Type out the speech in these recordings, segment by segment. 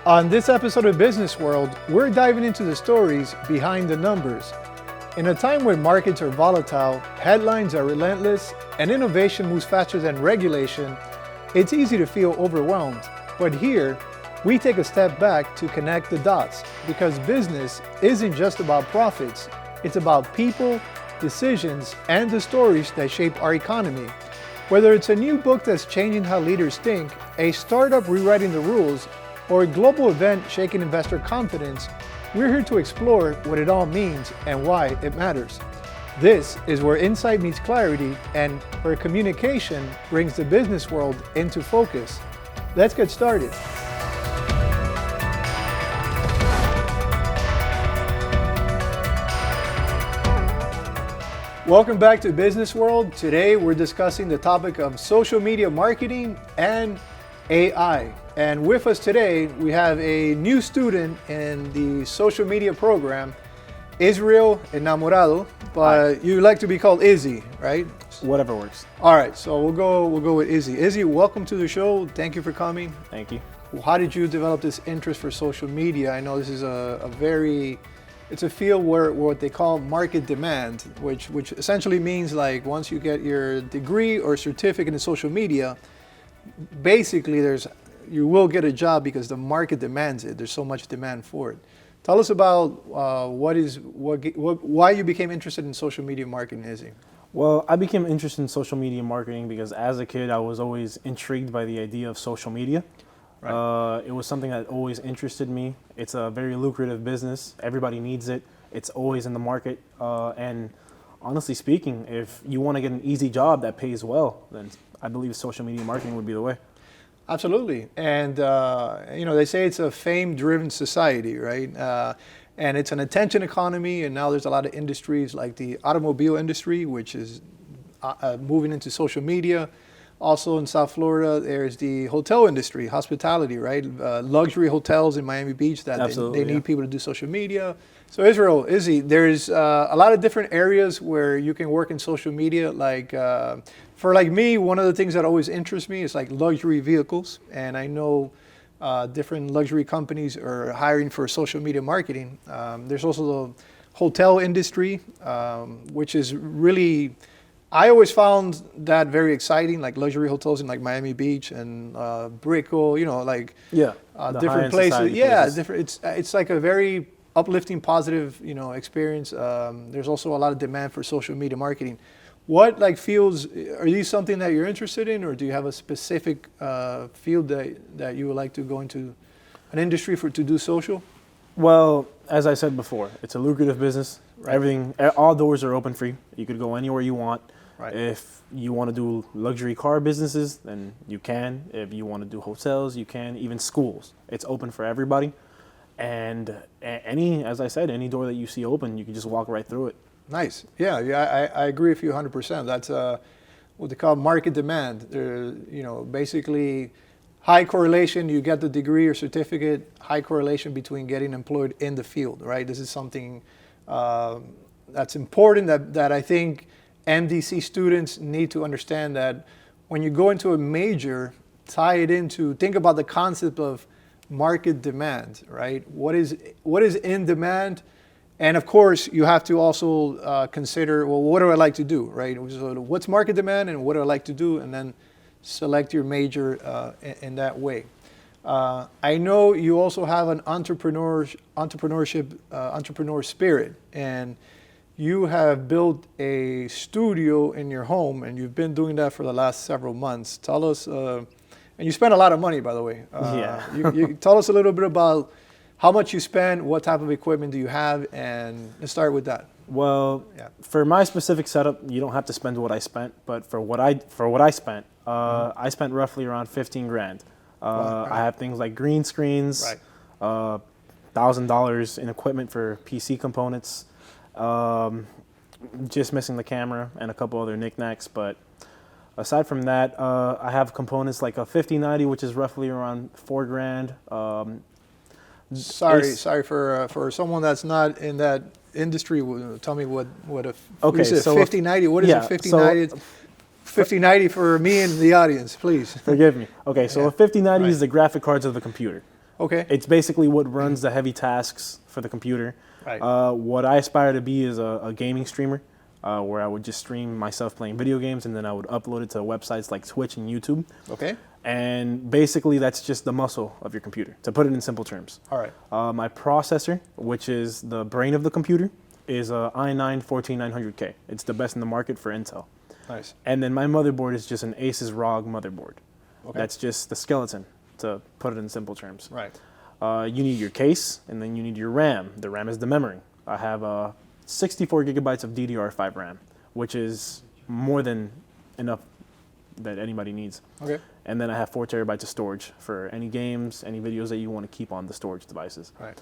On this episode of Business World, we're diving into the stories behind the numbers. In a time when markets are volatile, headlines are relentless, and innovation moves faster than regulation, it's easy to feel overwhelmed. But here, we take a step back to connect the dots, because business isn't just about profits, it's about people, decisions, and the stories that shape our economy. Whether it's a new book that's changing how leaders think, a startup rewriting the rules, or a global event shaking investor confidence, we're here to explore what it all means and why it matters. This is where insight meets clarity and where communication brings the business world into focus. Let's get started. Welcome back to Business World. Today we're discussing the topic of social media marketing and AI. And with us today, we have a new student in the social media program, Israel Enamuro, but you like to be called Izzy, right? Whatever works. All right, so we'll go with Izzy. Izzy, welcome to the show. Thank you for coming. Thank you. How did you develop this interest for social media? I know this is it's a field where what they call market demand, which essentially means like once you get your degree or certificate in social media, basically you will get a job because the market demands it. There's so much demand for it. Tell us about why you became interested in social media marketing, Izzy. Well, I became interested in social media marketing because as a kid, I was always intrigued by the idea of social media. Right. It was something that always interested me. It's a very lucrative business. Everybody needs it. It's always in the market. And honestly speaking, if you want to get an easy job that pays well, then I believe social media marketing would be the way. Absolutely. And, they say it's a fame-driven society, right? And it's an attention economy, and now there's a lot of industries like the automobile industry, which is moving into social media. Also in South Florida, there's the hotel industry, hospitality, right? Luxury hotels in Miami Beach that they need people to do social media. So Izzy, there's a lot of different areas where you can work in social media. Like for like me, one of the things that always interests me is like luxury vehicles. And I know different luxury companies are hiring for social media marketing. There's also the hotel industry, which is really, I always found that very exciting, like luxury hotels in like Miami Beach and Brickell, different places. Yeah, different. It's like a very uplifting, positive, experience. There's also a lot of demand for social media marketing. What fields are these something that you're interested in, or do you have a specific field that you would like to go into, an industry to do social? Well, as I said before, it's a lucrative business. Right. All doors are open for you. You could go anywhere you want. Right. If you want to do luxury car businesses, then you can. If you want to do hotels, you can. Even schools, it's open for everybody. And as I said, any door that you see open, you can just walk right through it. Nice. Yeah, I agree with you 100%. That's what they call market demand. Basically high correlation. You get the degree or certificate. High correlation between getting employed in the field. Right. This is something that's important. That I think MDC students need to understand, that when you go into a major, think about the concept of market demand, right? What is in demand? And of course, you have to also consider, well, what do I like to do, right? So what's market demand and what do I like to do? And then select your major in that way. I know you also have an entrepreneur spirit, and you have built a studio in your home, and you've been doing that for the last several months. Tell us, and you spent a lot of money, by the way. You tell us a little bit about how much you spend, what type of equipment do you have, and let's start with that. Well, for my specific setup, you don't have to spend what I spent, but for what I spent, I spent roughly around $15,000. Right. I have things like green screens, right. $1,000 in equipment for PC components. Just missing the camera and a couple other knickknacks, but aside from that, I have components like a 5090, which is roughly around $4,000. Sorry for someone that's not in that industry. Tell me what a okay. So 5090. What is a 5090? So 5090 for me and the audience, please. Forgive me. Okay, so a 5090 is the graphic cards of the computer. Okay. It's basically what runs the heavy tasks for the computer. Right. What I aspire to be is a gaming streamer, where I would just stream myself playing video games, and then I would upload it to websites like Twitch and YouTube. Okay. And basically, that's just the muscle of your computer, to put it in simple terms. All right. My processor, which is the brain of the computer, is a i9-14900K. It's the best in the market for Intel. Nice. And then my motherboard is just an Asus ROG motherboard. Okay. That's just the skeleton, to put it in simple terms. Right. You need your case, and then you need your RAM. The RAM is the memory. I have 64 gigabytes of DDR5 RAM, which is more than enough that anybody needs. Okay. And then I have 4 terabytes of storage for any games, any videos that you want to keep on the storage devices. Right.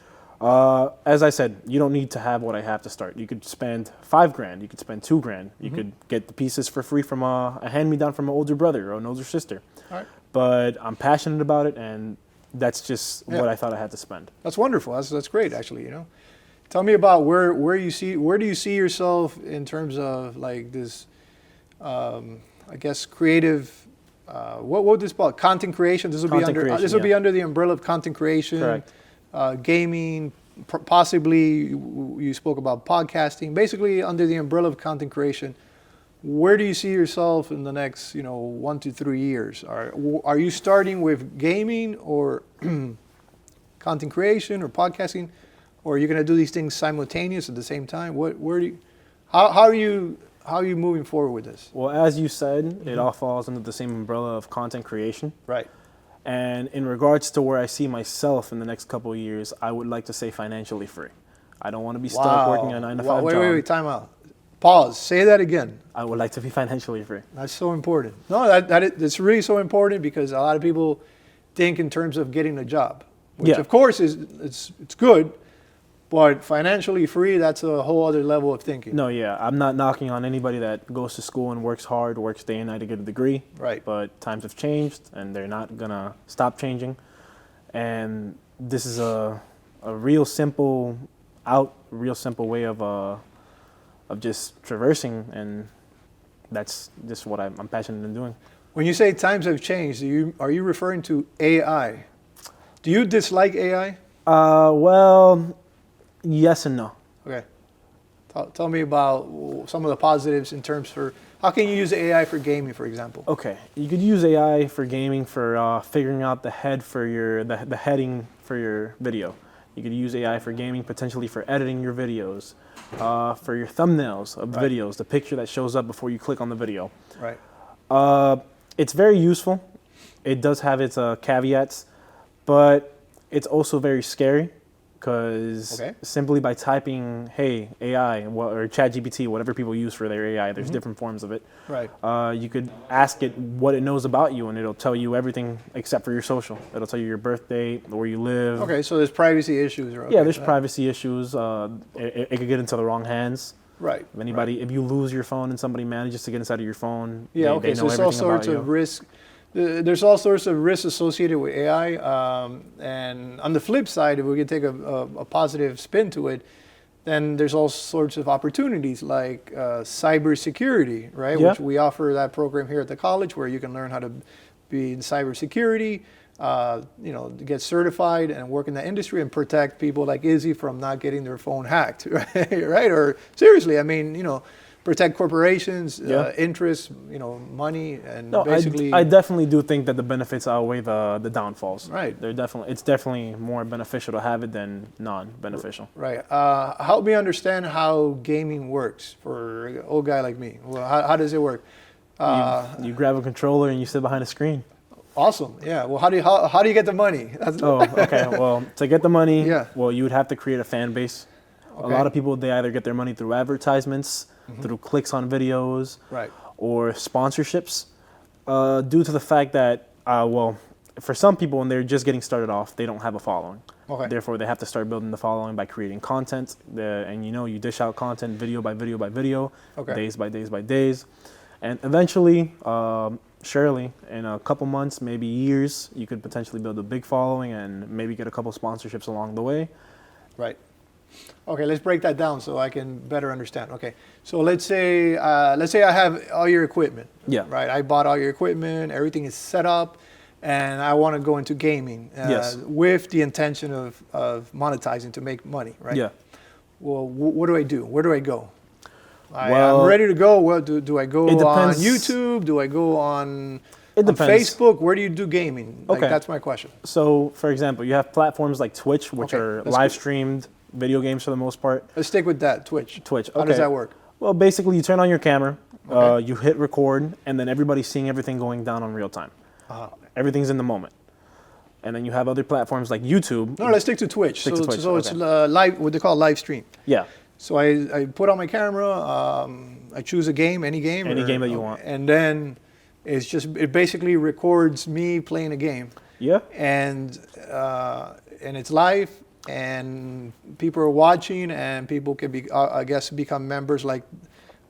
As I said, you don't need to have what I have to start. You could spend $5,000. You could spend $2,000. You could get the pieces for free from a hand-me-down from an older brother or an older sister. All right. But I'm passionate about it, and that's just what I thought I had to spend. That's wonderful. That's great, actually. You know, tell me about where do you see yourself in terms of like this, I guess creative. What would this call? Content creation. This will be under the umbrella of content creation. Correct. Gaming, possibly you spoke about podcasting. Basically, under the umbrella of content creation. Where do you see yourself in the next, 1 to 3 years? Are you starting with gaming or content creation or podcasting, or are you going to do these things simultaneous at the same time? How are you moving forward with this? Well, as you said, it all falls under the same umbrella of content creation. Right. And in regards to where I see myself in the next couple of years, I would like to say financially free. I don't want to be stuck working a 9 to 5 job. Wait, time out. Pause. Say that again. I would like to be financially free. That's so important. No, that's really so important because a lot of people think in terms of getting a job, which of course it's good, but financially free, that's a whole other level of thinking. No, yeah, I'm not knocking on anybody that goes to school and works hard, works day and night to get a degree. Right. But times have changed, and they're not gonna stop changing. And this is a real simple way of just traversing, and that's just what I'm passionate in doing. When you say times have changed, are you referring to AI? Do you dislike AI? Well, yes and no. Okay. Tell me about some of the positives in terms for how can you use AI for gaming, for example? Okay, you could use AI for gaming for figuring out the heading for your video. You could use AI for gaming, potentially for editing your videos, for your thumbnails of the videos, the picture that shows up before you click on the video. Right. It's very useful. It does have its caveats, but it's also very scary because simply by typing, hey, AI, or ChatGPT, whatever people use for their AI, there's different forms of it. Right. You could ask it what it knows about you, and it'll tell you everything except for your social. It'll tell you your birth date, where you live. Okay, so there's privacy issues. Okay. Yeah, there's privacy issues. It could get into the wrong hands. Right. If you lose your phone and somebody manages to get inside of your phone, they know so there's all sorts of risk. There's all sorts of risks associated with AI, and on the flip side, if we can take a positive spin to it, then there's all sorts of opportunities like cybersecurity, right? Yeah. Which we offer that program here at the college where you can learn how to be in cybersecurity, get certified and work in that industry and protect people like Izzy from not getting their phone hacked, right? Or seriously, protect corporations, interests, money, and basically. I definitely do think that the benefits outweigh the downfalls. Right. It's definitely more beneficial to have it than non-beneficial. Right. Help me understand how gaming works for an old guy like me. Well, how does it work? You grab a controller and you sit behind a screen. Awesome. Yeah. Well, how do you get the money? Okay. Well, to get the money, you would have to create a fan base. Okay. A lot of people, they either get their money through advertisements, through clicks on videos, or sponsorships. Due to the fact that, for some people, when they're just getting started off, they don't have a following. Okay. Therefore, they have to start building the following by creating content. And you dish out content video by video by video, days by days by days. And eventually, surely, in a couple months, maybe years, you could potentially build a big following and maybe get a couple sponsorships along the way. Right. Okay, let's break that down so I can better understand. Okay, so let's say I have all your equipment. Yeah. Right. I bought all your equipment. Everything is set up, and I want to go into gaming Yes. with the intention of monetizing to make money, right? Yeah. Well, what do I do? Where do I go? Well, I'm ready to go. Well, do I go it on depends. YouTube? Do I go on, It on depends. Facebook? Where do you do gaming? Like, Okay. that's my question. So, for example, you have platforms like Twitch, which Okay, are that's live good. streamed video games for the most part. Let's stick with that, Twitch. Twitch. How does okay. that work? Well, basically, you turn on your camera, Okay. you hit record, and then everybody's seeing everything going down on real time. Everything's in the moment. And then you have other platforms like YouTube. No, let's stick to Twitch. Stick to Twitch, So it's okay. live, what they call live stream. Yeah. So I put on my camera, I choose a game, any game. Any game that you want. And then it basically records me playing a game. Yeah. And it's live, and people are watching, and people can be, I guess, become members, like,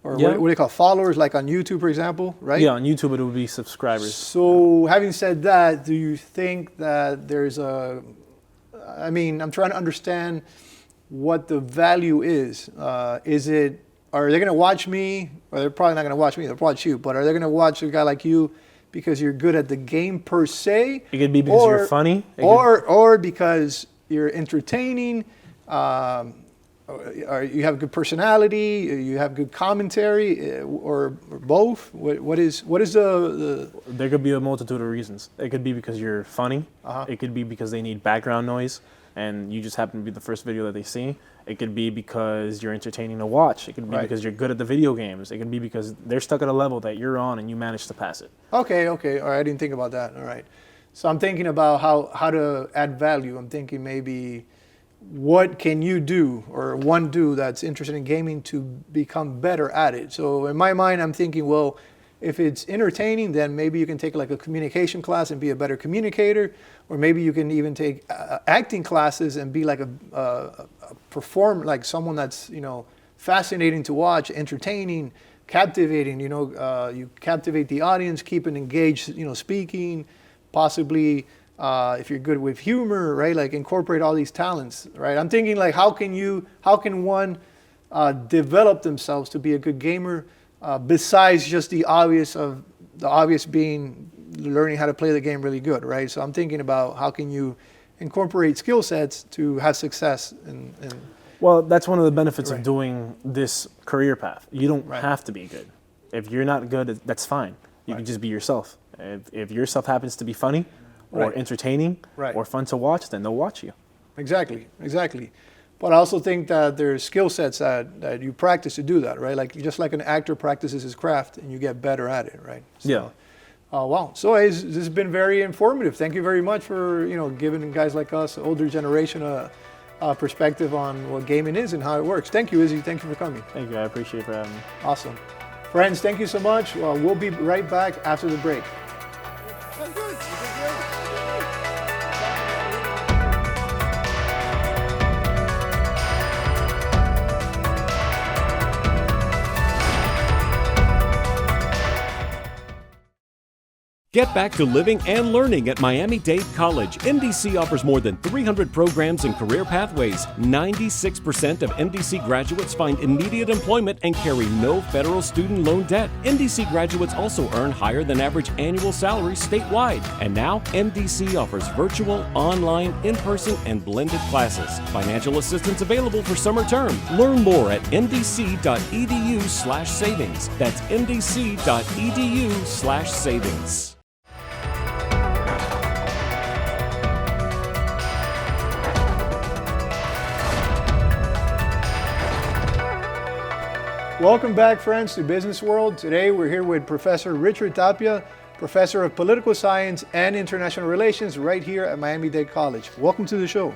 or Yeah. what do they call followers, like on YouTube, for example, right? Yeah, on YouTube it would be subscribers. So having said that, do you think that there's I mean, I'm trying to understand what the value is. Are they going to watch me? Or they're probably not going to watch me, they'll watch you, but are they going to watch a guy like you because you're good at the game per se? It could be because you're funny. Or because you're entertaining, or you have good personality, you have good commentary, or both? What is the There could be a multitude of reasons. It could be because you're funny. It could be because they need background noise and you just happen to be the first video that they see. It could be because you're entertaining to watch. It could be Right. because you're good at the video games. It could be because they're stuck at a level that you're on and you managed to pass it. Okay, all right, I didn't think about that. All right. So I'm thinking about how to add value. I'm thinking maybe what can you do or one do that's interested in gaming to become better at it. So in my mind, I'm thinking, well, if it's entertaining, then maybe you can take like a communication class and be a better communicator, or maybe you can even take acting classes and be like a performer, like someone that's, fascinating to watch, entertaining, captivating. You captivate the audience, keep it engaged, speaking, possibly if you're good with humor, right? Like incorporate all these talents, right? I'm thinking like how can one develop themselves to be a good gamer besides just the obvious being learning how to play the game really good, right? So I'm thinking about how can you incorporate skill sets to have success in Well, that's one of the benefits Right. of doing this career path. You don't Right. have to be good. If you're not good, that's fine. You can just be yourself. If your stuff happens to be funny or Right. entertaining Right. or fun to watch, then they'll watch you. Exactly. But I also think that there's skill sets that you practice to do that, right? Like just like an actor practices his craft and you get better at it, right? So, Yeah. Wow. So this has been very informative. Thank you very much for giving guys like us, older generation, a perspective on what gaming is and how it works. Thank you, Izzy. Thank you for coming. Thank you. I appreciate it for having me. Awesome. Friends, thank you so much. We'll be right back after the break. Get back to living and learning at Miami-Dade College. MDC offers more than 300 programs and career pathways. 96% of MDC graduates find immediate employment and carry no federal student loan debt. MDC graduates also earn higher than average annual salaries statewide. And now, MDC offers virtual, online, in-person, and blended classes. Financial assistance available for summer term. Learn more at mdc.edu/savings. That's mdc.edu/savings. Welcome back, friends, to Business World. Today we're here with Professor Richard Tapia, Professor of Political Science and International Relations right here at Miami-Dade College. Welcome to the show.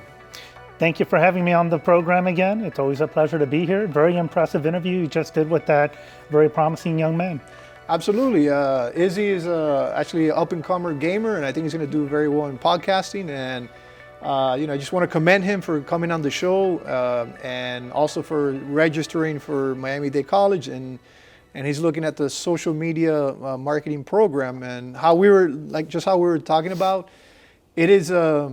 Thank you for having me on the program again. It's always a pleasure to be here. Very impressive interview you just did with that very promising young man. Absolutely. Izzy is actually an up-and-comer gamer, and I think he's going to do very well in podcasting. And I just want to commend him for coming on the show and also for registering for Miami-Dade College. And he's looking at the social media marketing program and how we were talking about. It is a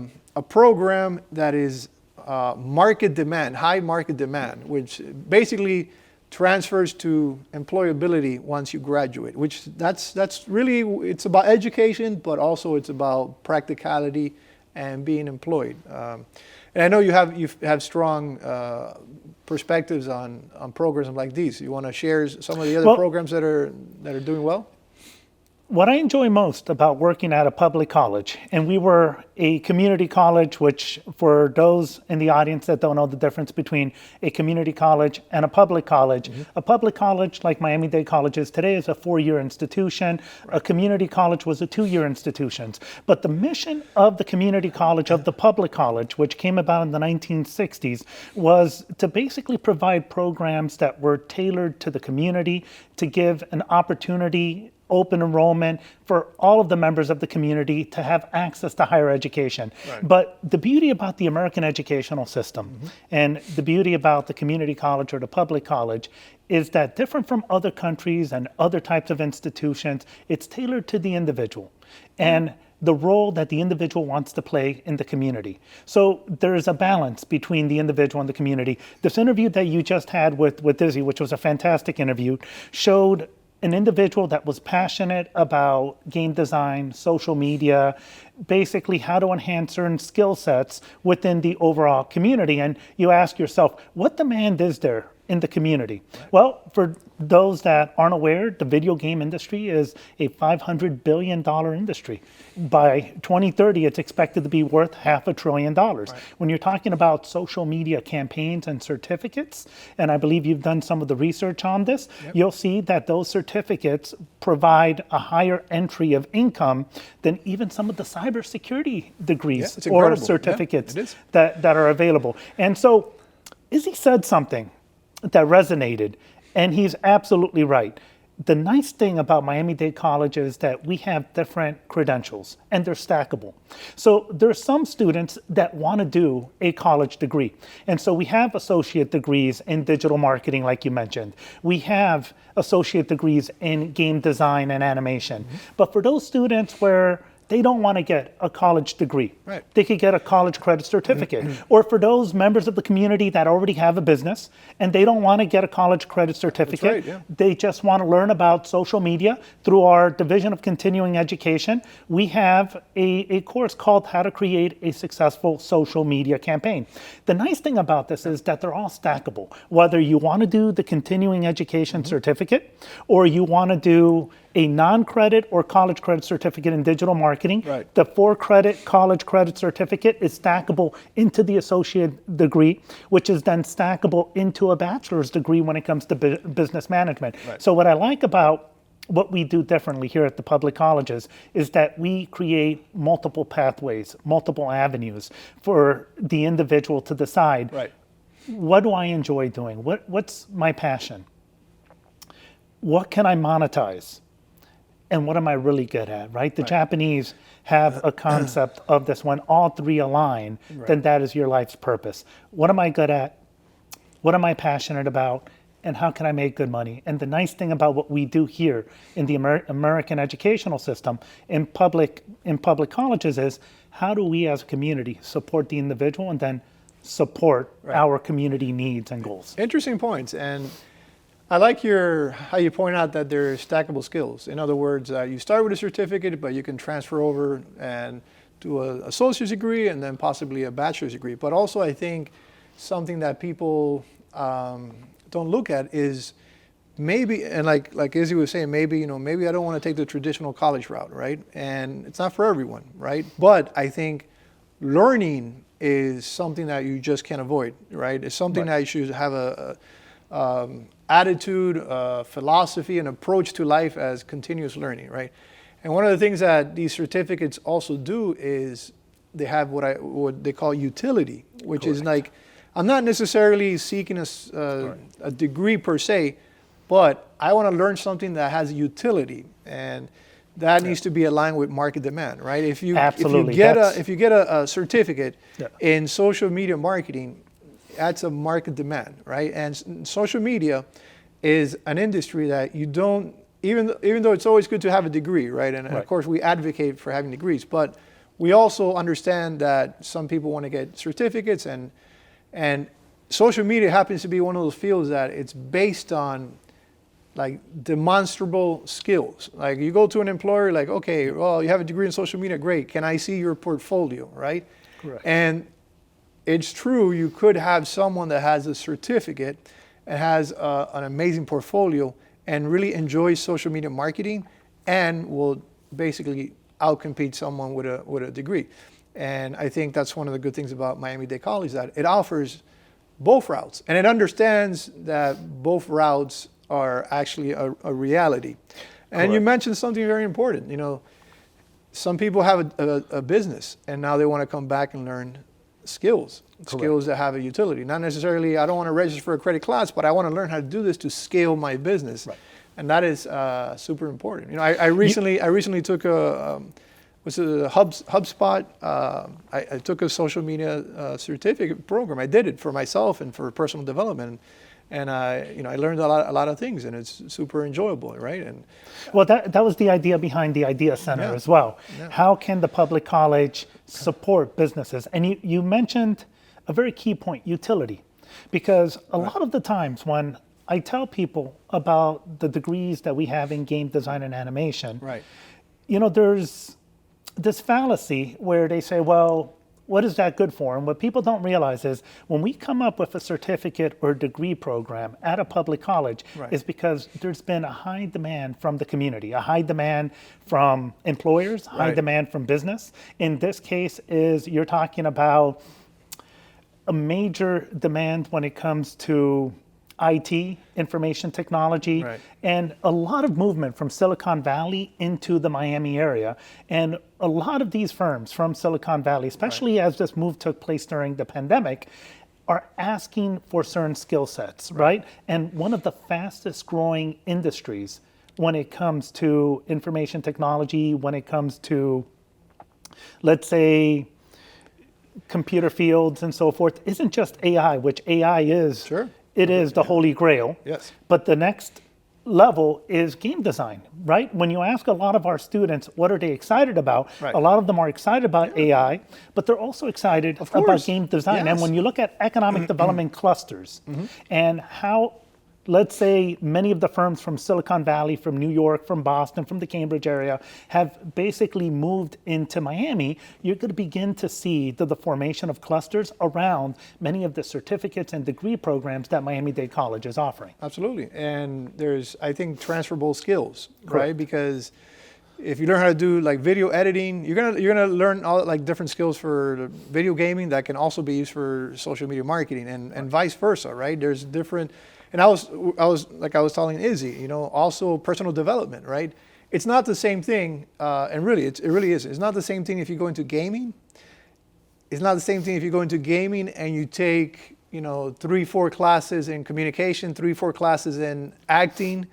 program that is market demand, high market demand, which basically transfers to employability once you graduate, which that's really, it's about education, but also it's about practicality and being employed. And I know you have strong perspectives on programs like these. You want to share some of the other programs that are doing well? What I enjoy most about working at a public college, and we were a community college, which for those in the audience that don't know the difference between a community college and a public college, a public college like Miami-Dade College is today is a 4-year institution. A community college was a 2-year institution. But the mission of the community college, of the public college, which came about in the 1960s, was to basically provide programs that were tailored to the community, to give an opportunity, open enrollment for all of the members of the community to have access to higher education. Right. But the beauty about the American educational system and the beauty about the community college or the public college is that different from other countries and other types of institutions, it's tailored to the individual and the role that the individual wants to play in the community. So there is a balance between the individual and the community. This interview that you just had with Izzy, which was a fantastic interview, showed an individual that was passionate about game design, social media, basically how to enhance certain skill sets within the overall community. And you ask yourself, what demand is there in the community? Well, for those that aren't aware, the video game industry is a $500 billion industry. By 2030, it's expected to be worth $500 billion. When you're talking about social media campaigns and certificates, and I believe you've done some of the research on this, you'll see that those certificates provide a higher entry of income than even some of the cybersecurity degrees or certificates that are available. And so Izzy said something that resonated, and he's absolutely right. The nice thing about Miami-Dade College is that we have different credentials and they're stackable. So there are some students that want to do a college degree. And so we have associate degrees in digital marketing, like you mentioned. We have associate degrees in game design and animation. But for those students where they don't want to get a college degree, they could get a college credit certificate. Or for those members of the community that already have a business and they don't want to get a college credit certificate, they just want to learn about social media. Through our Division of Continuing Education, we have a course called How to Create a Successful Social Media Campaign. The nice thing about this is that they're all stackable. Whether you want to do the continuing education certificate or you want to do a non-credit or college credit certificate in digital marketing, the 4-credit college credit certificate is stackable into the associate degree, which is then stackable into a bachelor's degree when it comes to business management. So what I like about what we do differently here at the public colleges is that we create multiple pathways, multiple avenues for the individual to decide, what do I enjoy doing? What's my passion? What can I monetize? And what am I really good at, right? The Japanese have a concept of this: when all three align, then that is your life's purpose. What am I good at? What am I passionate about? And how can I make good money? And the nice thing about what we do here in the American educational system, in public colleges, is how do we as a community support the individual and then support our community needs and goals? Interesting points. And I like how you point out that they're stackable skills. In other words, you start with a certificate, but you can transfer over and do an associate's degree and then possibly a bachelor's degree. But also, I think something that people don't look at is maybe, and like Izzy was saying, maybe I don't want to take the traditional college route, right? And it's not for everyone, right? But I think learning is something that you just can't avoid, right? It's something that you should have a attitude, philosophy, and approach to life as continuous learning, right? And one of the things that these certificates also do is they have what they call utility, which is like, I'm not necessarily seeking a degree per se, but I want to learn something that has utility, and that needs to be aligned with market demand, right? If you get a certificate in social media marketing, that's a market demand, right? And social media is an industry that you don't, even though it's always good to have a degree, right? And of course we advocate for having degrees, but we also understand that some people want to get certificates, and social media happens to be one of those fields that it's based on like demonstrable skills. Like you go to an employer, like, okay, well, you have a degree in social media, great. Can I see your portfolio, right? Correct. And it's true, you could have someone that has a certificate and has an amazing portfolio and really enjoys social media marketing and will basically outcompete someone with a degree. And I think that's one of the good things about Miami-Dade College, that it offers both routes and it understands that both routes are actually a reality. And Correct. you mentioned something very important. You know, some people have a business and now they want to come back and learn skills that have a utility. Not necessarily, I don't want to register for a credit class, but I want to learn how to do this to scale my business. Right. And that is super important. You know, I recently took a HubSpot. I took a social media certificate program. I did it for myself and for personal development. And I learned a lot of things, and it's super enjoyable, right? And well, that was the idea behind the Idea Center as well. Yeah. How can the public college support businesses? And you mentioned a very key point, utility, because a lot of the times when I tell people about the degrees that we have in game design and animation, right, you know, there's this fallacy where they say, well, what is that good for? And what people don't realize is when we come up with a certificate or degree program at a public college, is because there's been a high demand from the community, a high demand from employers, high demand from business. In this case is you're talking about a major demand when it comes to IT, information technology, and a lot of movement from Silicon Valley into the Miami area. And a lot of these firms from Silicon Valley, especially as this move took place during the pandemic, are asking for certain skill sets, right? And one of the fastest growing industries when it comes to information technology, when it comes to, let's say, computer fields and so forth, isn't just AI, which AI is. Sure. It is the holy grail. Yes. But the next level is game design, right? When you ask a lot of our students, what are they excited about? A lot of them are excited about AI, but they're also excited about game design. And when you look at economic development clusters and how, let's say, many of the firms from Silicon Valley, from New York, from Boston, from the Cambridge area have basically moved into Miami, you're going to begin to see the formation of clusters around many of the certificates and degree programs that Miami-Dade College is offering. Absolutely. And there's, I think, transferable skills, right? Because if you learn how to do like video editing, you're gonna learn all like different skills for video gaming that can also be used for social media marketing and vice versa, right? There's different. And I was like I was telling Izzy, you know, also personal development, right? It's not the same thing, and really, it really isn't. It's not the same thing if you go into gaming. It's not the same thing if you go into gaming and you take, you know, 3-4 classes in communication, 3-4 classes in acting,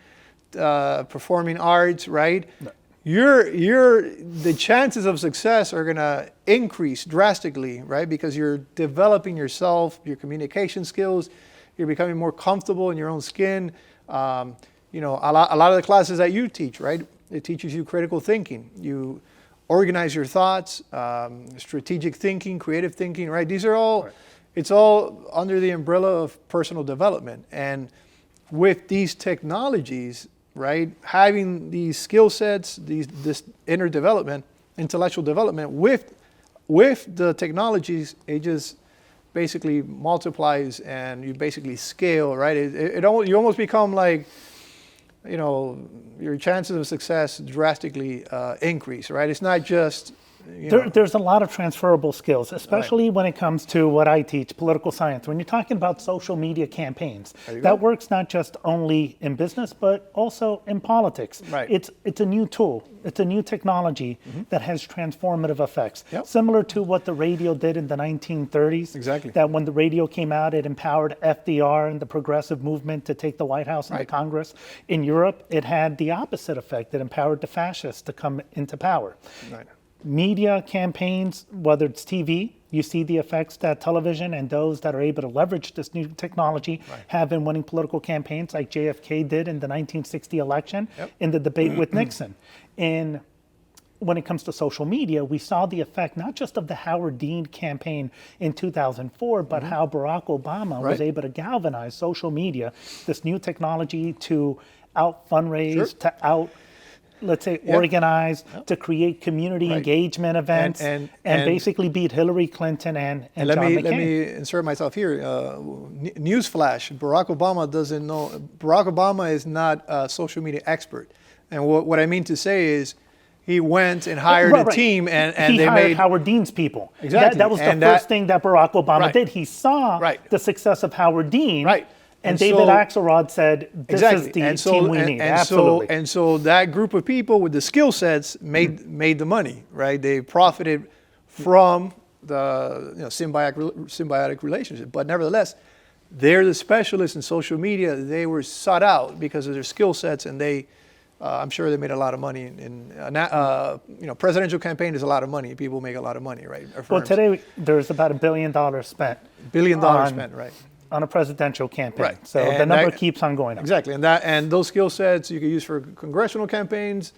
performing arts, right? No. The chances of success are gonna increase drastically, right? Because you're developing yourself, your communication skills. You're becoming more comfortable in your own skin. You know, a lot of the classes that you teach, right? It teaches you critical thinking. You organize your thoughts, strategic thinking, creative thinking, right? These are all, it's all under the umbrella of personal development. And with these technologies, right, having these skill sets, this inner development, intellectual development with the technologies, it just basically multiplies and you basically scale, right? You almost become like, you know, your chances of success drastically increase, right? It's not just, there's a lot of transferable skills, especially when it comes to what I teach, political science. When you're talking about social media campaigns, that works not just only in business, but also in politics. Right. It's a new tool. It's a new technology that has transformative effects. Similar to what the radio did in the 1930s. Exactly. That when the radio came out, it empowered FDR and the progressive movement to take the White House and the Congress. In Europe, it had the opposite effect. It empowered the fascists to come into power. Right. Media campaigns, whether it's TV, you see the effects that television and those that are able to leverage this new technology have been winning political campaigns like JFK did in the 1960 election in the debate with Nixon. In when it comes to social media, we saw the effect not just of the Howard Dean campaign in 2004, but how Barack Obama was able to galvanize social media, this new technology, to out fundraise, to out, let's say, organize, to create community engagement events, and basically beat Hillary Clinton and let John McCain. let me insert myself here. Newsflash: Barack Obama doesn't know. Barack Obama is not a social media expert, and what I mean to say is, he went and hired a team, and he they hired made Howard Dean's people. Exactly. That was the first thing that Barack Obama did. He saw the success of Howard Dean. And David Axelrod said, "This is the team we need." Absolutely. So that group of people with the skill sets made the money, right? They profited from the symbiotic relationship. But nevertheless, they're the specialists in social media. They were sought out because of their skill sets, and they, I'm sure they made a lot of money. Presidential campaign is a lot of money. People make a lot of money, right? Well, today there's about $1 billion spent. $1 billion spent, right? On a presidential campaign. Right. So the number keeps on going up. Exactly. And those skill sets you can use for congressional campaigns,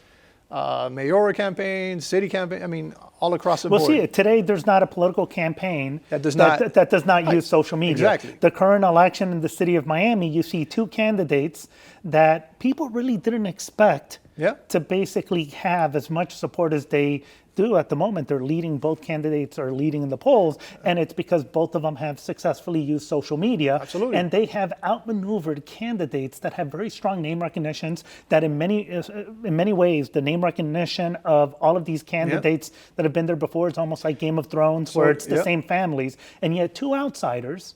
mayoral campaigns, city campaigns, I mean, all across the board. Well, see, today there's not a political campaign that does not use social media. Exactly. The current election in the city of Miami, you see two candidates that people really didn't expect to basically have as much support as they do at the moment. They're leading, both candidates are leading in the polls, and it's because both of them have successfully used social media. Absolutely. And they have outmaneuvered candidates that have very strong name recognitions, that in many ways, the name recognition of all of these candidates that have been there before, it's almost like Game of Thrones, where it's the same families, and yet two outsiders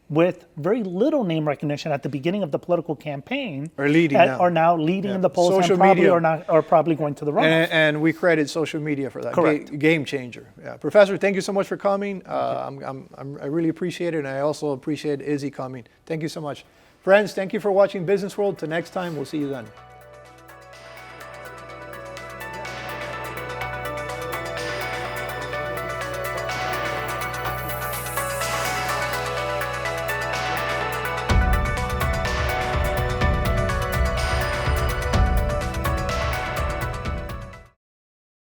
with very little name recognition at the beginning of the political campaign are now leading in the polls, social and probably are probably going to the runoff. And we credit social media for that. Correct. Game changer. Yeah. Professor, thank you so much for coming. I really appreciate it, and I also appreciate Izzy coming. Thank you so much. Friends, thank you for watching Business World. Till next time, we'll see you then.